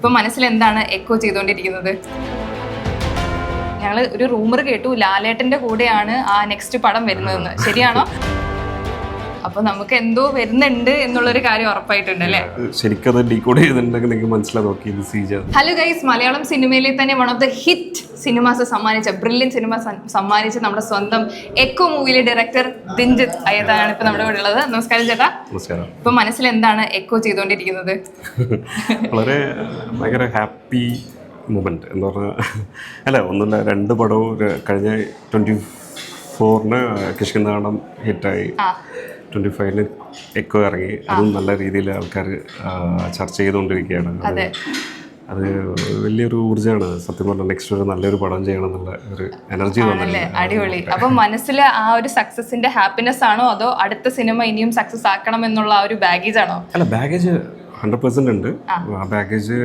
ഇപ്പൊ മനസ്സിൽ എന്താണ് എക്കോ ചെയ്തുകൊണ്ടിരിക്കുന്നത്? ഞങ്ങൾ ഒരു റൂമർ കേട്ടു ലാലേട്ടന്റെ കൂടെയാണ് ആ നെക്സ്റ്റ് പടം വരുന്നതെന്ന്, ശരിയാണോ? അപ്പൊ നമുക്ക് എന്തോ വരുന്നുണ്ട് എന്നുള്ളൊരു കാര്യം ഉറപ്പായിട്ടുണ്ട് അല്ലേ? ശരിക്കും ഡീകോഡ് ചെയ്തിട്ടുണ്ടെങ്കിൽ നിങ്ങൾക്ക് മനസ്സിലാക്കി. ഹലോ ഗൈസ്, മലയാളം സിനിമയിലെ തന്നെ one of the hit cinemas സമ്മാനിച്ച ബ്രില്യൻ സിനിമ സമ്മാനിച്ച നമ്മുടെ സ്വന്തം എക്കോ മൂവിയിലെ ഡയറക്ടർ ദിൻജിത്ത് അയ്യത്താണ് ഇപ്പൊ നമ്മുടെ കൂടെ ഉള്ളത്. നമസ്കാരം ചേട്ടാ. നമസ്കാരം. ഇപ്പൊ മനസ്സിൽ എന്താണ് എക്കോ ചെയ്തുകൊണ്ടിരിക്കുന്നത്? വളരെ ഭയങ്കര ഹാപ്പി മൊമെന്റ് എന്ന് പറഞ്ഞാൽ അല്ല ഒന്നുമില്ല, 2 പടവും കഴിഞ്ഞ 24-ന് കിഷ്കിന്ധാടം ഹിറ്റായി, 25-ന് എക്കോ ഇറങ്ങി, അതും നല്ല രീതിയിൽ ആൾക്കാർ ചർച്ച ചെയ്തുകൊണ്ടിരിക്കുകയാണ്. അത് വലിയൊരു ഊർജ്ജമാണ് സത്യം പറഞ്ഞാൽ. നെക്സ്റ്റ് ഒരു നല്ലൊരു പടം ചെയ്യണം എന്നുള്ള ഒരു എനർജി തോന്നുന്നില്ലേ? അടിപൊളി. അപ്പൊ മനസ്സിൽ ആ ഒരു സക്സസിന്റെ ഹാപ്പിനെസ് ആണോ അതോ അടുത്ത സിനിമ ഇനിയും സക്സസ് ആക്കണം എന്നുള്ള ആ ഒരു ബാഗേജ് ആണോ? അല്ല, ബാഗേജ് 100% ഉണ്ട്. ആ ബാഗേജ്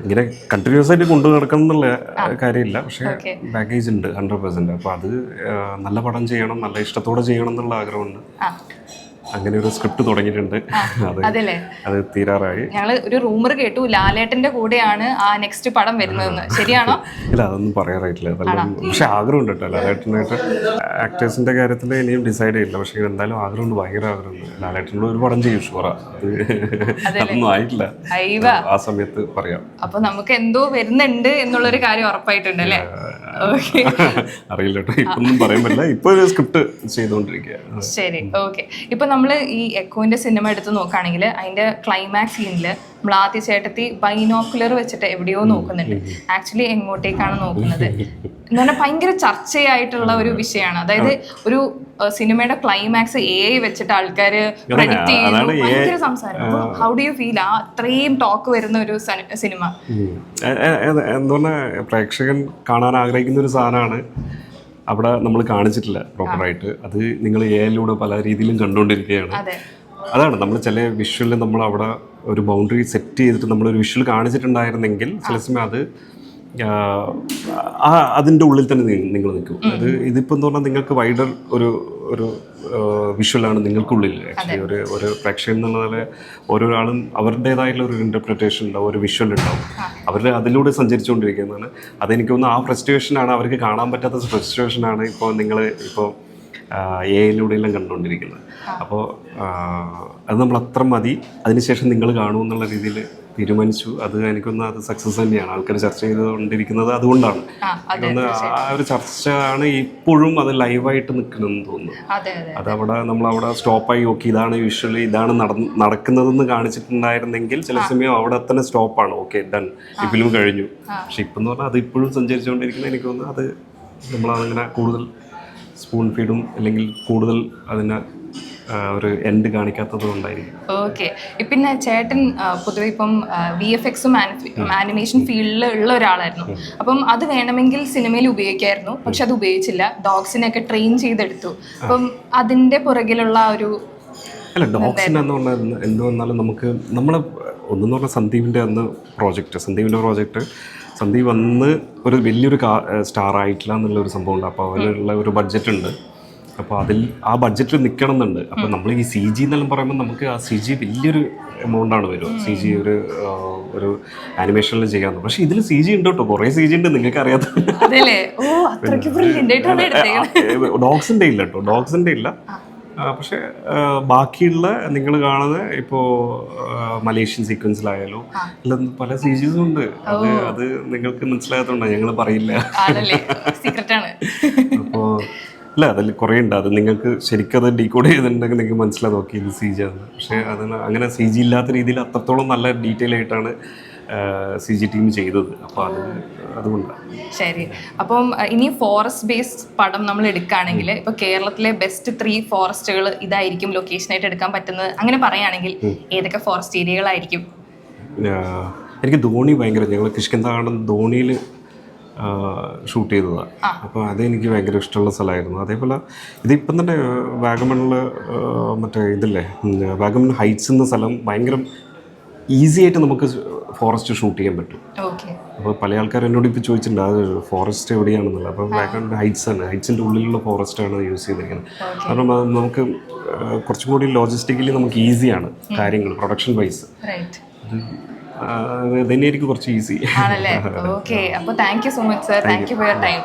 ഇങ്ങനെ കണ്ടിന്യൂസ് ആയിട്ട് കൊണ്ടു നടക്കണം എന്നുള്ള കാര്യമില്ല, പക്ഷേ ബാഗേജ് ഉണ്ട് 100%. അപ്പോൾ അത് നല്ല പടം ചെയ്യണം, നല്ല ഇഷ്ടത്തോടെ ചെയ്യണം എന്നുള്ള ആഗ്രഹമുണ്ട്. അങ്ങനെ ഒരു സ്ക്രിപ്റ്റ് തുടങ്ങിയിട്ടുണ്ട്, അത് തീരാറായി. ഞങ്ങൾ ഒരു റൂമർ കേട്ടു ലാലേട്ടന്റെ കൂടെയാണ് ആ നെക്സ്റ്റ് പടം വരുന്നതെന്ന്, ശരിയാണോ? ഇല്ല, അതൊന്നും പറയാറായിട്ടില്ല. അതെല്ലാം പക്ഷെ ആഗ്രഹമുണ്ട് കേട്ടോ. ലാലേട്ടനായിട്ട് ആക്ടേഴ്സിന്റെ കാര്യത്തിൽ ഇനിയും ഡിസൈഡ് ചെയ്യില്ല, പക്ഷെ എന്തായാലും ആഗ്രഹമുണ്ട്, ഭയങ്കര ആഗ്രഹമുണ്ട്. ലാലേട്ടനോട് ഒരു പടം ചെയ്യും ഷുവറ. അതൊന്നും ആയിട്ടില്ല, ആ സമയത്ത് പറയാം. അപ്പൊ നമുക്ക് എന്തോ വരുന്നുണ്ട് എന്നുള്ളൊരു കാര്യം ഉറപ്പായിട്ടുണ്ട് അല്ലേ? അറിയില്ല കേട്ടോ, ഇപ്പൊന്നും പറയാൻ പറ്റില്ല. ഇപ്പൊ ഒരു സ്ക്രിപ്റ്റ് ചെയ്തുകൊണ്ടിരിക്കുക. ശരി, ഓക്കെ. ഇപ്പൊ നമ്മള് ഈ എക്കോന്റെ സിനിമ എടുത്ത് നോക്കുകയാണെങ്കിൽ അതിന്റെ ക്ലൈമാക്സ് സീനില് നമ്മൾ ആദ്യ ചേട്ടത്തി ബൈനോക്കുലർ വെച്ചിട്ട് എവിടെയോ നോക്കുന്നുണ്ട്. ആക്ച്വലി എങ്ങോട്ടേക്കാണ് നോക്കുന്നത് എന്ന് പറഞ്ഞാൽ ഭയങ്കര ചർച്ചയായിട്ടുള്ള ഒരു വിഷയമാണ്. അതായത് ഒരു സിനിമയുടെ ക്ലൈമാക്സ് AI വെച്ചിട്ട് ആൾക്കാര് പ്രഡിക്റ്റ് ചെയ്യുന്നു, ഭയങ്കര സംസാരം. ഹൗ ഡു യു ഫീൽ ആ അത്രയും ടോക്ക് വരുന്ന ഒരു സിനിമ? എന്താ പറഞ്ഞാൽ പ്രേക്ഷകൻ കാണാൻ ആഗ്രഹിക്കുന്ന ഒരു സാധനമാണ് അവിടെ നമ്മൾ കാണിച്ചിട്ടില്ല പ്രോപ്പറായിട്ട്. അത് നിങ്ങൾ AI-യിലൂടെ പല രീതിയിലും കണ്ടുകൊണ്ടിരിക്കുകയാണ്. അതാണ് നമ്മൾ ചില വിഷ്വലിൽ നമ്മൾ അവിടെ ഒരു ബൗണ്ടറി സെറ്റ് ചെയ്തിട്ട് നമ്മളൊരു വിഷ്വൽ കാണിച്ചിട്ടുണ്ടായിരുന്നെങ്കിൽ ചില സമയം അത് അതിൻ്റെ ഉള്ളിൽ തന്നെ നിങ്ങൾ നിൽക്കും. ഇതിപ്പോൾ എന്ന് പറഞ്ഞാൽ നിങ്ങൾക്ക് വൈഡർ ഒരു വിഷ്വലാണ് നിങ്ങൾക്കുള്ളിൽ. ആക്ച്വലി ഒരു പ്രേക്ഷകൻ എന്നുള്ളത് ഓരോരാളും അവരുടേതായിട്ടുള്ള ഒരു ഇൻ്റർപ്രിറ്റേഷൻ ഉണ്ടാവും, ഒരു വിഷ്വൽ ഉണ്ടാവും, അവർ അതിലൂടെ സഞ്ചരിച്ചുകൊണ്ടിരിക്കുന്നതാണ്. അതെനിക്ക് തോന്നുന്നു ആ ഫ്രസ്ട്രേഷനാണ്, അവർക്ക് കാണാൻ പറ്റാത്ത ഫ്രസ്ട്രേഷനാണ് ഇപ്പോൾ നിങ്ങൾ ഇപ്പോൾ AI-യിലൂടെയെല്ലാം കണ്ടുകൊണ്ടിരിക്കുന്നത്. അപ്പോൾ അത് നമ്മൾ അത്ര മതി, അതിനുശേഷം നിങ്ങൾ കാണുമെന്നുള്ള രീതിയിൽ തീരുമാനിച്ചു. അത് എനിക്കൊന്ന് അത് സക്സസ് തന്നെയാണ്. ആൾക്കാർ ചർച്ച ചെയ്തുകൊണ്ടിരിക്കുന്നത് അതുകൊണ്ടാണ്. ആ ഒരു ചർച്ചയാണ് ഇപ്പോഴും അത് ലൈവായിട്ട് നിൽക്കണമെന്ന് തോന്നുന്നു. അതവിടെ നമ്മളവിടെ സ്റ്റോപ്പായി നോക്കി, ഇതാണ് വിഷ്വലി, ഇതാണ് നടക്കുന്നതെന്ന് കാണിച്ചിട്ടുണ്ടായിരുന്നെങ്കിൽ ചില സമയം അവിടെ തന്നെ സ്റ്റോപ്പാണ്. ഓക്കെ, ഡൺ, ഈ ഫിലിം കഴിഞ്ഞു. പക്ഷെ ഇപ്പം എന്ന് പറഞ്ഞാൽ അത് ഇപ്പോഴും സഞ്ചരിച്ചുകൊണ്ടിരിക്കുന്നത്. എനിക്ക് തോന്നുന്നു അത് നമ്മളതിങ്ങനെ കൂടുതൽ സ്പൂൺ ഫീഡും അല്ലെങ്കിൽ കൂടുതൽ അതിനെ ഒരു എൻഡ് കാണിക്കാത്തത് കൊണ്ടായിരിക്കും. ഓക്കെ. പിന്നെ ചേട്ടൻ പൊതുവെ ഇപ്പം VFX-ഉം ആനിമേഷൻ ഫീൽഡിൽ ഉള്ള ഒരാളായിരുന്നു. അപ്പം അത് വേണമെങ്കിൽ സിനിമയിൽ ഉപയോഗിക്കായിരുന്നു, പക്ഷെ അത് ഉപയോഗിച്ചില്ല. ഡോഗ്സിനെയൊക്കെ ട്രെയിൻ ചെയ്തെടുത്തു. അപ്പം അതിൻ്റെ പുറകിലുള്ള ഒരു അല്ല, ഡോഗ്സിന് എന്ന് പറഞ്ഞാലും നമുക്ക് നമ്മളെ ഒന്നെന്ന് പറഞ്ഞാൽ സന്ദീപിൻ്റെ പ്രോജക്റ്റ് സന്ദീപ് വന്ന് ഒരു വലിയൊരു സ്റ്റാർ ആയിട്ടില്ല എന്നുള്ളൊരു സംഭവമുണ്ട്. അപ്പോൾ അതിനുള്ള ഒരു ബഡ്ജറ്റ് ഉണ്ട്. അപ്പോൾ ആ ബഡ്ജറ്റിൽ നിൽക്കണം എന്നുണ്ട്. അപ്പോൾ നമ്മൾ ഈ CG എന്നെല്ലാം പറയുമ്പോൾ നമുക്ക് ആ CG വലിയൊരു എമൗണ്ടാണ് വരും. CG ഒരു ആനിമേഷനിൽ ചെയ്യാമെന്ന്. പക്ഷേ ഇതിൽ CG ഉണ്ട് കേട്ടോ, കുറേ CG ഉണ്ട്, നിങ്ങൾക്ക് അറിയാത്ത. ഡോഗ്സിൻ്റെ ഇല്ല കേട്ടോ, ഡോഗ്സിൻ്റെ ഇല്ല. പക്ഷേ ബാക്കിയുള്ള നിങ്ങൾ കാണുന്ന ഇപ്പോൾ മലേഷ്യൻ സീക്വൻസിലായാലും എല്ലാം പല CGs ഉണ്ട്. അത് നിങ്ങൾക്ക് മനസ്സിലാകത്തോണ്ടാണ് ഞങ്ങൾ പറയില്ല. അപ്പോൾ അല്ല, അതിൽ കുറേ ഉണ്ട്. അത് നിങ്ങൾക്ക് ശരിക്കും അത് ഡീകോഡ് ചെയ്തിട്ടുണ്ടെങ്കിൽ നിങ്ങൾക്ക് മനസ്സിലാക്കി ഇത് CG ആണ്. പക്ഷേ അതിന് അങ്ങനെ CG ഇല്ലാത്ത രീതിയിൽ അത്രത്തോളം നല്ല ഡീറ്റെയിൽ ആയിട്ടാണ് CG ടീം ചെയ്തത്. അപ്പോൾ അതുകൊണ്ടാണ്. ശരി. അപ്പം ഇനി ഫോറസ്റ്റ് ബേസ്ഡ് പടം നമ്മൾ എടുക്കുകയാണെങ്കിൽ ഇപ്പോൾ കേരളത്തിലെ ബെസ്റ്റ് 3 ഫോറസ്റ്റുകൾ ഇതായിരിക്കും ലൊക്കേഷനായിട്ട് എടുക്കാൻ പറ്റുന്നത്, അങ്ങനെ പറയുകയാണെങ്കിൽ ഏതൊക്കെ ഫോറസ്റ്റ് ഏരിയകളായിരിക്കും? എനിക്ക് ധോണി ഭയങ്കര, ഞങ്ങൾ കിഷ്കിന്ധാടം ധോണിയിൽ ഷൂട്ട് ചെയ്തതാണ്. അപ്പോൾ അതെനിക്ക് ഭയങ്കര ഇഷ്ടമുള്ള സ്ഥലമായിരുന്നു. അതേപോലെ ഇതിപ്പം തന്നെ വാഗമണിൽ മറ്റേ ഇതില്ലേ, വാഗമൺ ഹൈറ്റ്സ് എന്ന സ്ഥലം ഭയങ്കര ഈസി ആയിട്ട് നമുക്ക് ഫോറസ്റ്റ് ഷൂട്ട് ചെയ്യാൻ പറ്റും. അപ്പോൾ പല ആൾക്കാർ എന്നോട് ഇപ്പോൾ ചോദിച്ചിട്ടുണ്ട് അത് ഫോറസ്റ്റ് എവിടെയാണെന്നുള്ളത്. അപ്പോൾ വാഗമൺ ഹൈറ്റ്സ് ആണ്, ഹൈറ്റ്സിൻ്റെ ഉള്ളിലുള്ള ഫോറസ്റ്റാണ് യൂസ് ചെയ്തിരിക്കുന്നത്. കാരണം അത് നമുക്ക് കുറച്ചും കൂടി ലോജിസ്റ്റിക്കലി നമുക്ക് ഈസിയാണ് കാര്യങ്ങൾ, പ്രൊഡക്ഷൻ വൈസ്. തന്നെയായിരിക്കും കുറച്ച് ഈസി. ആണല്ലേ? ഓക്കെ, അപ്പോൾ thank you so much sir, thank you for your time.